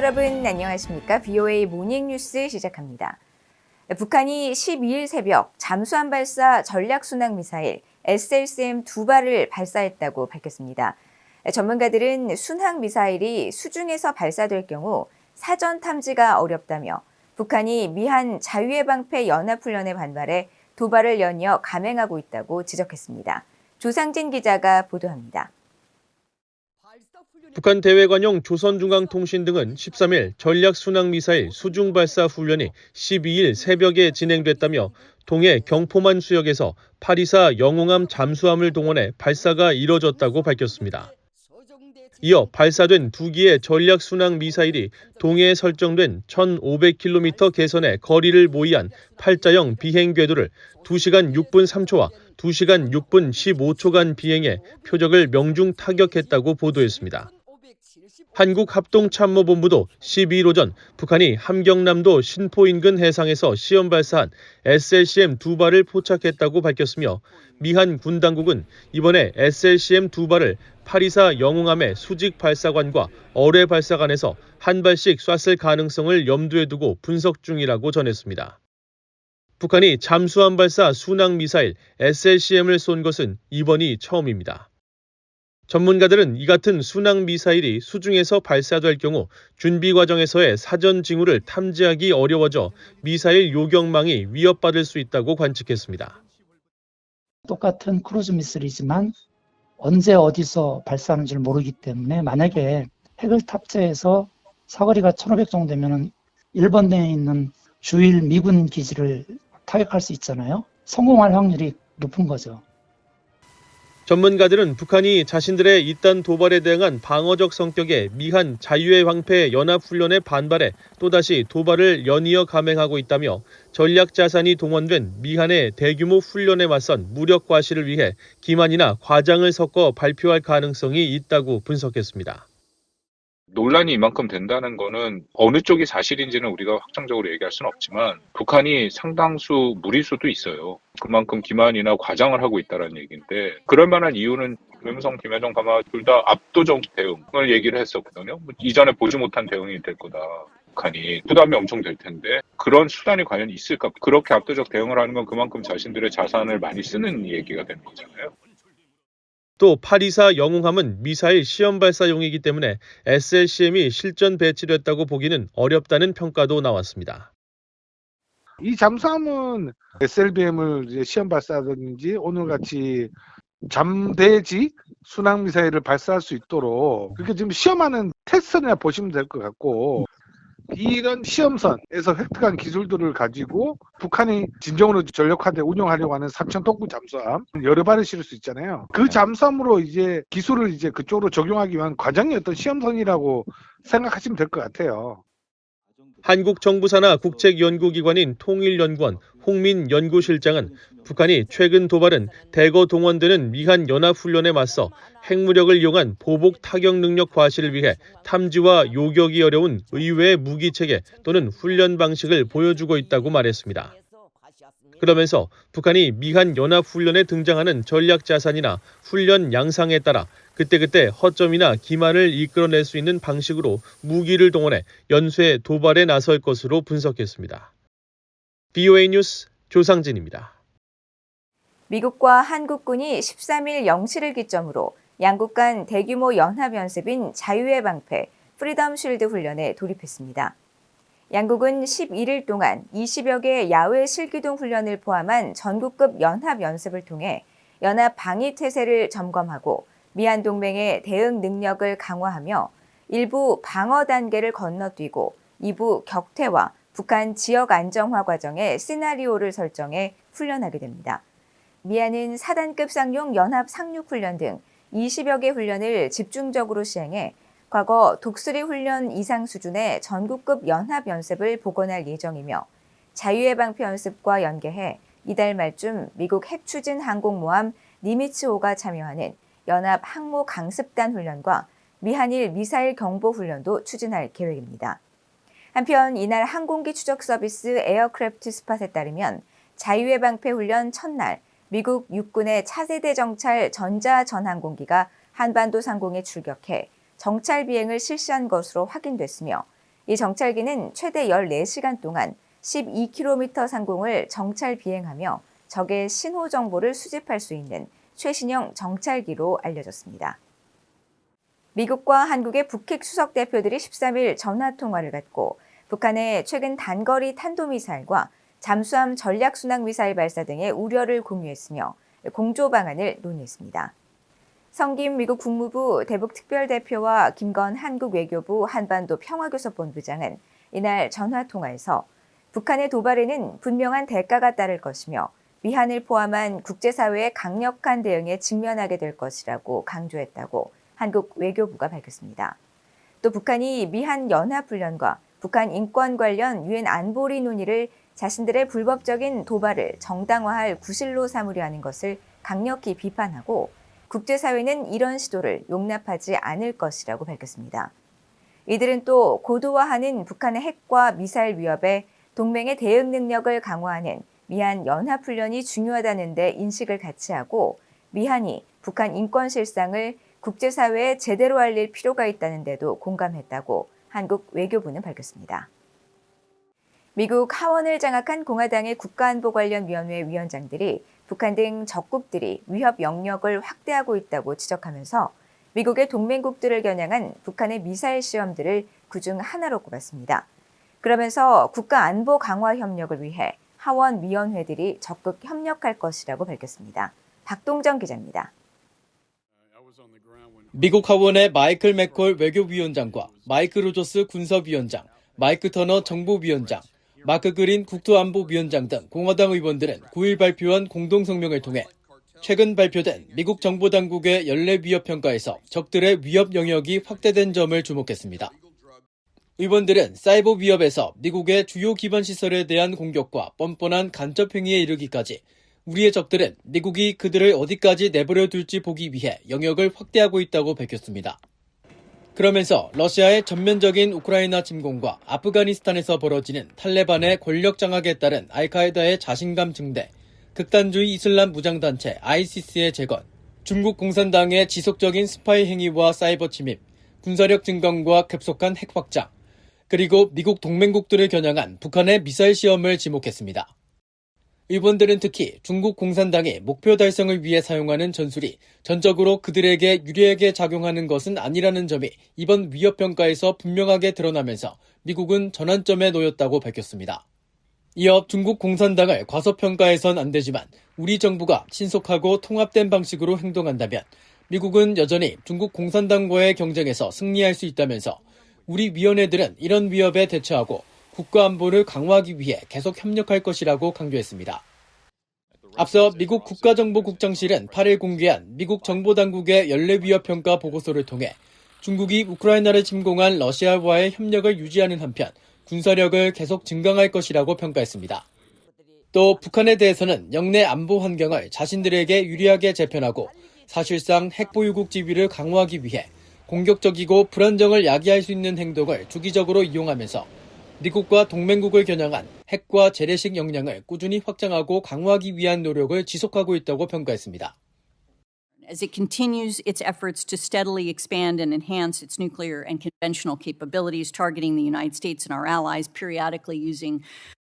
여러분 안녕하십니까? VOA 모닝뉴스 시작합니다. 북한이 12일 새벽 잠수함 발사 전략순항미사일 SLCM 2발을 발사했다고 밝혔습니다. 전문가들은 순항미사일이 수중에서 발사될 경우 사전 탐지가 어렵다며 북한이 미한 자유해방패 연합훈련에 반발해 2발을 연이어 감행하고 있다고 지적했습니다. 조상진 기자가 보도합니다. 북한 대외관용 조선중앙통신 등은 13일 전략순항미사일 수중발사 훈련이 12일 새벽에 진행됐다며 동해 경포만 수역에서 824 영웅함 잠수함을 동원해 발사가 이뤄졌다고 밝혔습니다. 이어 발사된 2기의 전략순항미사일이 동해에 설정된 1,500km 계선의 거리를 모의한 팔자형 비행궤도를 2시간 6분 3초와 2시간 6분 15초간 비행해 표적을 명중 타격했다고 보도했습니다. 한국합동참모본부도 12일 오전 북한이 함경남도 신포 인근 해상에서 시험 발사한 SLCM 2발을 포착했다고 밝혔으며 미한 군 당국은 이번에 SLCM 2발을 824 영웅함의 수직 발사관과 어뢰 발사관에서 한 발씩 쐈을 가능성을 염두에 두고 분석 중이라고 전했습니다. 북한이 잠수함 발사 순항미사일 SLCM을 쏜 것은 이번이 처음입니다. 전문가들은 이 같은 순항미사일이 수중에서 발사될 경우 준비 과정에서의 사전 징후를 탐지하기 어려워져 미사일 요격망이 위협받을 수 있다고 관측했습니다. 똑같은 크루즈 미사일이지만 언제 어디서 발사하는지를 모르기 때문에 만약에 핵을 탑재해서 사거리가 1,500 정도 되면 일본 내에 있는 주일 미군 기지를 타격할 수 있잖아요. 성공할 확률이 높은 거죠. 전문가들은 북한이 자신들의 이딴 도발에 대응한 방어적 성격의 미한 자유의 황폐 연합훈련에 반발해 또다시 도발을 연이어 감행하고 있다며 전략 자산이 동원된 미한의 대규모 훈련에 맞선 무력 과시를 위해 기만이나 과장을 섞어 발표할 가능성이 있다고 분석했습니다. 논란이 이만큼 된다는 거는 어느 쪽이 사실인지는 우리가 확정적으로 얘기할 수는 없지만 북한이 상당수 무리수도 있어요. 그만큼 기만이나 과장을 하고 있다는 얘기인데 그럴 만한 이유는 김영성, 김여정, 아마 둘 다 압도적 대응을 얘기를 했었거든요. 이전에 보지 못한 대응이 될 거다. 북한이 부담이 엄청 될 텐데 그런 수단이 과연 있을까? 그렇게 압도적 대응을 하는 건 그만큼 자신들의 자산을 많이 쓰는 얘기가 되는 거잖아요. 또 824 영웅함은 미사일 시험 발사용이기 때문에 SLCM이 실전 배치됐다고 보기는 어렵다는 평가도 나왔습니다. 이 잠수함은 SLBM을 이제 시험 발사하든지 오늘같이 잠대지 순항미사일을 발사할 수 있도록 그렇게 지금 시험하는 테스트나 보시면 될 것 같고 이런 시험선에서 획득한 기술들을 가지고 북한이 진정으로 전력화돼 운영하려고 하는 삼천동부 잠수함 여러 발을 실을 수 있잖아요. 그 잠수함으로 이제 기술을 이제 그쪽으로 적용하기 위한 과정이 어떤 시험선이라고 생각하시면 될 것 같아요. 한국 정부 산하 국책연구기관인 통일연구원 홍민 연구실장은 북한이 최근 도발은 대거 동원되는 미한 연합훈련에 맞서 핵무력을 이용한 보복 타격 능력 과시를 위해 탐지와 요격이 어려운 의외의 무기체계 또는 훈련 방식을 보여주고 있다고 말했습니다. 그러면서 북한이 미한 연합훈련에 등장하는 전략 자산이나 훈련 양상에 따라 그때그때 허점이나 기만을 이끌어낼 수 있는 방식으로 무기를 동원해 연쇄 도발에 나설 것으로 분석했습니다. VOA 뉴스 조상진입니다. 미국과 한국군이 13일 0시를 기점으로 양국 간 대규모 연합연습인 자유의 방패 프리덤 쉴드 훈련에 돌입했습니다. 양국은 11일 동안 20여 개의 야외 실기동 훈련을 포함한 전국급 연합연습을 통해 연합 방위 태세를 점검하고 미한 동맹의 대응 능력을 강화하며 일부 방어 단계를 건너뛰고 이부 격퇴와 북한 지역 안정화 과정의 시나리오를 설정해 훈련하게 됩니다. 미한은 4단급 쌍용 연합 상륙훈련 등 20여 개 훈련을 집중적으로 시행해 과거 독수리 훈련 이상 수준의 전국급 연합연습을 복원할 예정이며 자유의 방패 연습과 연계해 이달 말쯤 미국 핵추진 항공모함 니미츠-5가 참여하는 연합 항모 강습단 훈련과 미한일 미사일 경보 훈련도 추진할 계획입니다. 한편 이날 항공기 추적 서비스 에어크래프트 스팟에 따르면 자유의 방패 훈련 첫날 미국 육군의 차세대 정찰 전자전항공기가 한반도 상공에 출격해 정찰 비행을 실시한 것으로 확인됐으며 이 정찰기는 최대 14시간 동안 12km 상공을 정찰 비행하며 적의 신호 정보를 수집할 수 있는 최신형 정찰기로 알려졌습니다. 미국과 한국의 북핵 수석 대표들이 13일 전화 통화를 갖고 북한의 최근 단거리 탄도미사일과 잠수함 전략순항미사일 발사 등의 우려를 공유했으며 공조 방안을 논의했습니다. 성김 미국 국무부 대북특별대표와 김건 한국 외교부 한반도 평화교섭본부장은 이날 전화통화에서 북한의 도발에는 분명한 대가가 따를 것이며 미한을 포함한 국제사회의 강력한 대응에 직면하게 될 것이라고 강조했다고 한국 외교부가 밝혔습니다. 또 북한이 미한 연합훈련과 북한 인권 관련 유엔 안보리 논의를 자신들의 불법적인 도발을 정당화할 구실로 삼으려 하는 것을 강력히 비판하고 국제사회는 이런 시도를 용납하지 않을 것이라고 밝혔습니다. 이들은 또 고도화하는 북한의 핵과 미사일 위협에 동맹의 대응 능력을 강화하는 미한 연합훈련이 중요하다는 데 인식을 같이 하고 미한이 북한 인권 실상을 국제사회에 제대로 알릴 필요가 있다는 데도 공감했다고 한국 외교부는 밝혔습니다. 미국 하원을 장악한 공화당의 국가안보관련위원회 위원장들이 북한 등 적국들이 위협 영역을 확대하고 있다고 지적하면서 미국의 동맹국들을 겨냥한 북한의 미사일 시험들을 그중 하나로 꼽았습니다. 그러면서 국가안보 강화 협력을 위해 하원 위원회들이 적극 협력할 것이라고 밝혔습니다. 박동정 기자입니다. 미국 하원의 마이클 맥콜 외교위원장과 마이크 로저스 군사위원장, 마이크 터너 정보위원장, 마크 그린 국토안보위원장 등 공화당 의원들은 9일 발표한 공동성명을 통해 최근 발표된 미국 정보당국의 연례 위협 평가에서 적들의 위협 영역이 확대된 점을 주목했습니다. 의원들은 사이버 위협에서 미국의 주요 기반 시설에 대한 공격과 뻔뻔한 간첩 행위에 이르기까지 우리의 적들은 미국이 그들을 어디까지 내버려 둘지 보기 위해 영역을 확대하고 있다고 밝혔습니다. 그러면서 러시아의 전면적인 우크라이나 침공과 아프가니스탄에서 벌어지는 탈레반의 권력 장악에 따른 알카에다의 자신감 증대, 극단주의 이슬람 무장단체 ISIS의 재건, 중국 공산당의 지속적인 스파이 행위와 사이버 침입, 군사력 증강과 급속한 핵 확장, 그리고 미국 동맹국들을 겨냥한 북한의 미사일 시험을 지목했습니다. 의원들은 특히 중국 공산당이 목표 달성을 위해 사용하는 전술이 전적으로 그들에게 유리하게 작용하는 것은 아니라는 점이 이번 위협평가에서 분명하게 드러나면서 미국은 전환점에 놓였다고 밝혔습니다. 이어 중국 공산당을 과소평가해선 안 되지만 우리 정부가 신속하고 통합된 방식으로 행동한다면 미국은 여전히 중국 공산당과의 경쟁에서 승리할 수 있다면서 우리 위원회들은 이런 위협에 대처하고 국가안보를 강화하기 위해 계속 협력할 것이라고 강조했습니다. 앞서 미국 국가정보국장실은 8일 공개한 미국 정보당국의 연례위협평가 보고서를 통해 중국이 우크라이나를 침공한 러시아와의 협력을 유지하는 한편 군사력을 계속 증강할 것이라고 평가했습니다. 또 북한에 대해서는 영내 안보 환경을 자신들에게 유리하게 재편하고 사실상 핵보유국 지위를 강화하기 위해 공격적이고 불안정을 야기할 수 있는 행동을 주기적으로 이용하면서 미국과 동맹국을 겨냥한 핵과 재래식 역량을 꾸준히 확장하고 강화하기 위한 노력을 지속하고 있다고 평가했습니다. As it continues its efforts to steadily expand and enhance its nuclear and conventional capabilities, targeting the United States and our allies, periodically using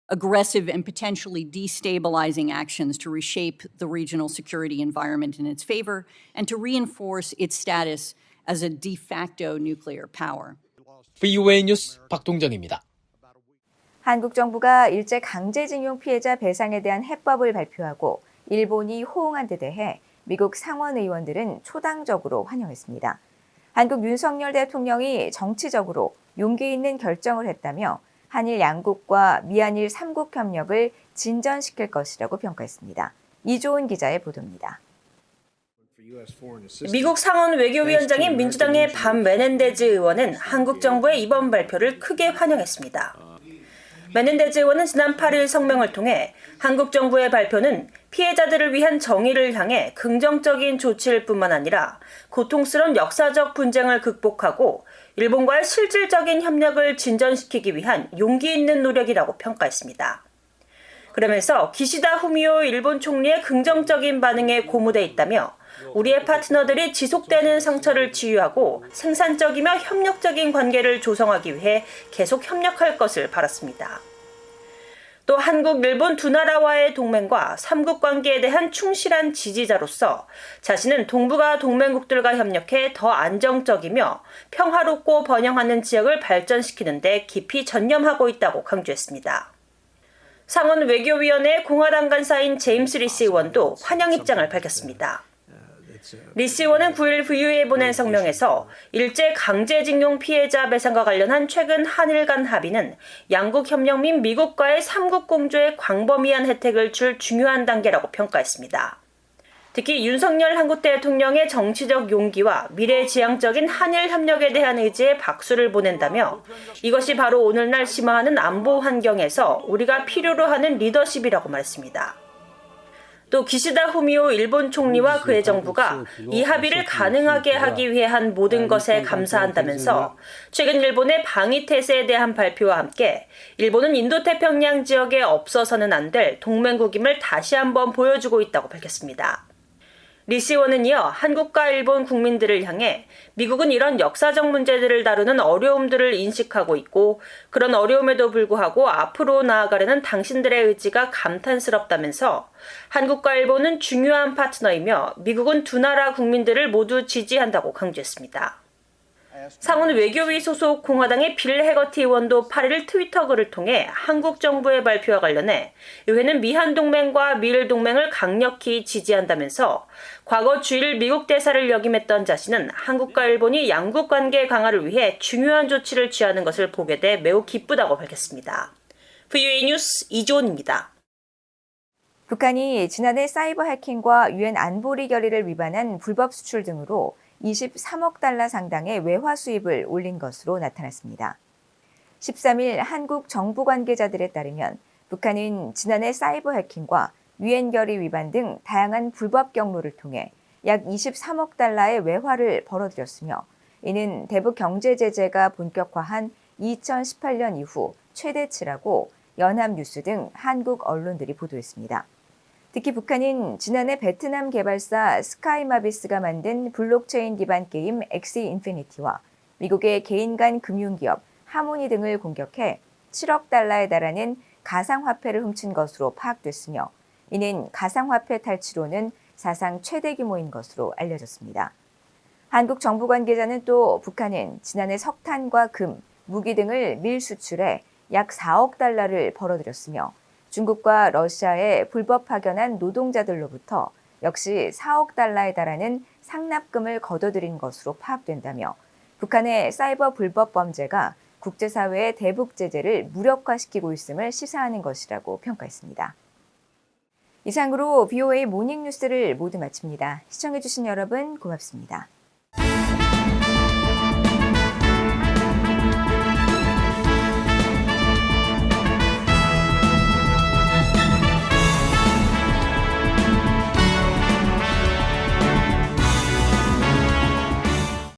aggressive and potentially destabilizing actions to reshape the regional security environment in its favor and to reinforce its status as a de facto nuclear power. VOA 뉴스 박동정입니다. 한국 정부가 일제 강제징용 피해자 배상에 대한 해법을 발표하고 일본이 호응한 데 대해 미국 상원 의원들은 초당적으로 환영했습니다. 한국 윤석열 대통령이 정치적으로 용기 있는 결정을 했다며 한일 양국과 미한일 3국 협력을 진전시킬 것이라고 평가했습니다. 이조은 기자의 보도입니다. 미국 상원 외교위원장인 민주당의 밤 메넨데즈 의원은 한국 정부의 이번 발표를 크게 환영했습니다. 메넨데즈 의원은 지난 8일 성명을 통해 한국 정부의 발표는 피해자들을 위한 정의를 향해 긍정적인 조치일 뿐만 아니라 고통스러운 역사적 분쟁을 극복하고 일본과의 실질적인 협력을 진전시키기 위한 용기 있는 노력이라고 평가했습니다. 그러면서 기시다 후미오 일본 총리의 긍정적인 반응에 고무돼 있다며 우리의 파트너들이 지속되는 상처를 치유하고 생산적이며 협력적인 관계를 조성하기 위해 계속 협력할 것을 바랐습니다. 또 한국, 일본 두 나라와의 동맹과 삼국 관계에 대한 충실한 지지자로서 자신은 동북아 동맹국들과 협력해 더 안정적이며 평화롭고 번영하는 지역을 발전시키는 데 깊이 전념하고 있다고 강조했습니다. 상원 외교위원회 공화당 간사인 제임스 리시 의원도 환영 입장을 밝혔습니다. 리시 의원은 9일 VOA에 보낸 성명에서 일제 강제징용 피해자 배상과 관련한 최근 한일 간 합의는 양국 협력 및 미국과의 삼국 공조에 광범위한 혜택을 줄 중요한 단계라고 평가했습니다. 특히 윤석열 한국 대통령의 정치적 용기와 미래지향적인 한일 협력에 대한 의지에 박수를 보낸다며 이것이 바로 오늘날 심화하는 안보 환경에서 우리가 필요로 하는 리더십이라고 말했습니다. 또 기시다 후미오 일본 총리와 그의 정부가 이 합의를 가능하게 하기 위해 한 모든 것에 감사한다면서 최근 일본의 방위 태세에 대한 발표와 함께 일본은 인도태평양 지역에 없어서는 안 될 동맹국임을 다시 한번 보여주고 있다고 밝혔습니다. 리시 의원은 이어 한국과 일본 국민들을 향해 미국은 이런 역사적 문제들을 다루는 어려움들을 인식하고 있고 그런 어려움에도 불구하고 앞으로 나아가려는 당신들의 의지가 감탄스럽다면서 한국과 일본은 중요한 파트너이며 미국은 두 나라 국민들을 모두 지지한다고 강조했습니다. 상원 외교위 소속 공화당의 빌 해거티 의원도 8일 트위터 글을 통해 한국 정부의 발표와 관련해 의회는 미한 동맹과 미일 동맹을 강력히 지지한다면서 과거 주일 미국 대사를 역임했던 자신은 한국과 일본이 양국 관계 강화를 위해 중요한 조치를 취하는 것을 보게 돼 매우 기쁘다고 밝혔습니다. VOA 뉴스 이주원입니다. 북한이 지난해 사이버 해킹과 유엔 안보리 결의를 위반한 불법 수출 등으로 23억 달러 상당의 외화 수입을 올린 것으로 나타났습니다. 13일 한국 정부 관계자들에 따르면 북한은 지난해 사이버 해킹과 유엔 결의 위반 등 다양한 불법 경로를 통해 약 23억 달러의 외화를 벌어들였으며 이는 대북 경제 제재가 본격화한 2018년 이후 최대치라고 연합뉴스 등 한국 언론들이 보도했습니다. 특히 북한은 지난해 베트남 개발사 스카이마비스가 만든 블록체인 기반 게임 엑시 인피니티와 미국의 개인 간 금융기업 하모니 등을 공격해 7억 달러에 달하는 가상화폐를 훔친 것으로 파악됐으며 이는 가상화폐 탈취로는 사상 최대 규모인 것으로 알려졌습니다. 한국 정부 관계자는 또 북한은 지난해 석탄과 금, 무기 등을 밀수출해 약 4억 달러를 벌어들였으며 중국과 러시아에 불법 파견한 노동자들로부터 역시 4억 달러에 달하는 상납금을 거둬들인 것으로 파악된다며 북한의 사이버 불법 범죄가 국제사회의 대북 제재를 무력화시키고 있음을 시사하는 것이라고 평가했습니다. 이상으로 VOA 모닝뉴스를 모두 마칩니다. 시청해주신 여러분 고맙습니다.